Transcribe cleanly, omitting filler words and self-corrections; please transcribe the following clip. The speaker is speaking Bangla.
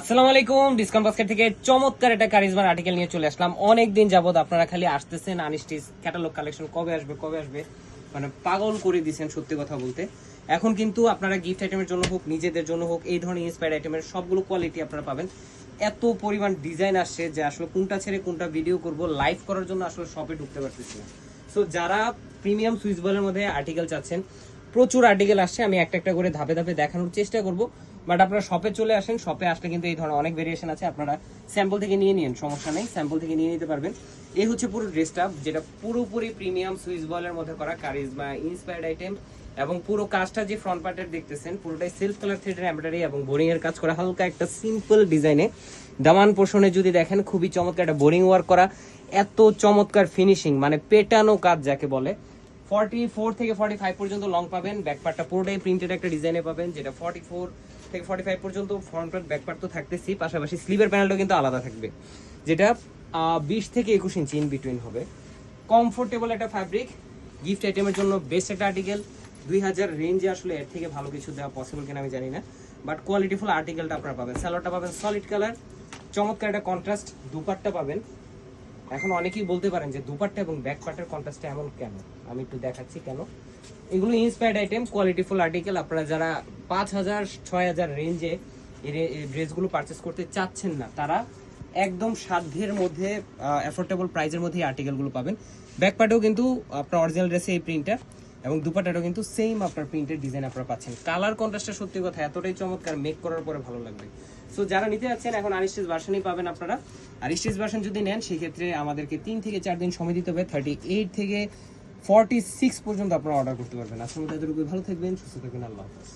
আসসালামু আলাইকুম, ডিসকাউন্ট বাস্কেট থেকে চমৎকার একটা কারিজমার আর্টিকেল নিয়ে চলে আসলাম। অনেক দিন যাবত আপনারা খালি আসতেছেন আনিস্টিস ক্যাটালগ কালেকশন কবে আসবে, মানে পাগল করে দিয়েছেন সত্যি কথা বলতে। এখন কিন্তু আপনারা গিফট আইটেমের জন্য হোক, নিজেদের জন্য হোক, এই ধরনের ইন্সপায়ার্ড আইটেমের সবগুলো কোয়ালিটি আপনারা পাবেন। এত পরিমাণ ডিজাইন আসছে যে আসলে কোনটা ছেড়ে কোনটা ভিডিও করব, লাইভ করার জন্য আসলে শপে ঢুকতে পারতেছি না। সো যারা প্রিমিয়াম সুইচ বলের মধ্যে আর্টিকেল চাচ্ছেন, প্রচুর আর্টিকেল আসছে, আমি একটা একটা করে ধাপে ধাপে দেখানোর চেষ্টা করব। বাট আপনারা শপে চলে আসেন, শপে আসলে কিন্তু এই ধরনের অনেক ভেরিয়েশন আছে, আপনারা স্যাম্পল থেকে নিয়ে নিন, সমস্যা নেই, স্যাম্পল থেকে নিয়ে নিতে পারবেন। এই হচ্ছে পুরো ড্রেসটা, যেটা পুরোপুরি প্রিমিয়াম সুইচ বলের মধ্যে করা কারিজমা ইন্সপায়ার্ড আইটেম। এবং পুরো কাজটা যে ফ্রন্ট পার্টের দেখতেছেন পুরোটাই সিল্ক কালার থ্রেডের এমব্রয়ডারি এবং বোরিং এর কাজ করা, হালকা একটা সিম্পল ডিজাইনে। দামান পোর্শনে যদি দেখেন খুবই চমৎকার একটা বোরিং ওয়ার্ক করা, এত চমৎকার ফিনিশিং, মানে পেটানো কাজ যাকে বলে। 44 থেকে 45 পর্যন্ত লং পাবেন, ব্যাক পার্টটা পুরোটাই প্রিন্টেড একটা ডিজাইনে পাবেন, যেটা 44 থেকে 45 পর্যন্ত ফ্রন্ট পার্ট ব্যাক পার্ট তো থাকতেছি, পাশাপাশি স্লিভের প্যানেলটাও কিন্তু আলাদা থাকবে, যেটা 20 থেকে 21 ইঞ্চি ইন বিটুইন হবে। কমফোর্টেবল একটা ফ্যাব্রিক, গিফট আইটেমের জন্য বেস্ট একটা আর্টিকেল। 2000 রেঞ্জে আসলে এর থেকে ভালো কিছু দেওয়া পসিবল কিনা আমি জানি না, বাট কোয়ালিটিফুল আর্টিকেলটা আপনারা পাবেন। সালোয়ারটা পাবেন সলিড কালার, চমৎকার একটা কন্ট্রাস্ট দুপাট্টা পাবেন। এখন অনেকেই বলতে পারেন যে দুপাট্টা এবং ব্যাক পার্টের কন্ট্রাস্টটা এমন কেন, আমি একটু দেখাচ্ছি কেন। এগুলো ইন্সপায়ার্ড আইটেম, কোয়ালিটিফুল আর্টিকেল। আপনারা যারা 5000 6000 রেঞ্জে এই ড্রেসগুলো পারচেস করতে চাচ্ছেন না, তারা একদম সাধ্যের মধ্যে অ্যাফোর্ডেবল প্রাইসের মধ্যে এই আর্টিকেলগুলো পাবেন। ব্যাক পার্টেও কিন্তু আপনার অরিজিনাল ড্রেসে এই প্রিন্টটা, এবং দুপাট্টাটাও কিন্তু সেম আপনার প্রিন্টের ডিজাইন আপনারা পাচ্ছেন। কালার কন্ট্রাস্টটা সত্যি কথা এতটাই চমৎকার, মেক করার পরে ভালো লাগবে। সো যারা নিতে যাচ্ছেন এখন আরিস্টিস ভার্সনই পাবেন আপনারা। আরিস্টিস ভার্সন যদি নেন সেক্ষেত্রে আমাদেরকে 3 থেকে 4 দিন সময় দিতে হবে, 38 থেকে 46 পর্যন্ত আপনারা অর্ডার করতে পারবেন। আজকের মতো এতটুকু, ভালো থাকবেন, সুস্থ থাকবেন, আল্লাহ হাফেজ।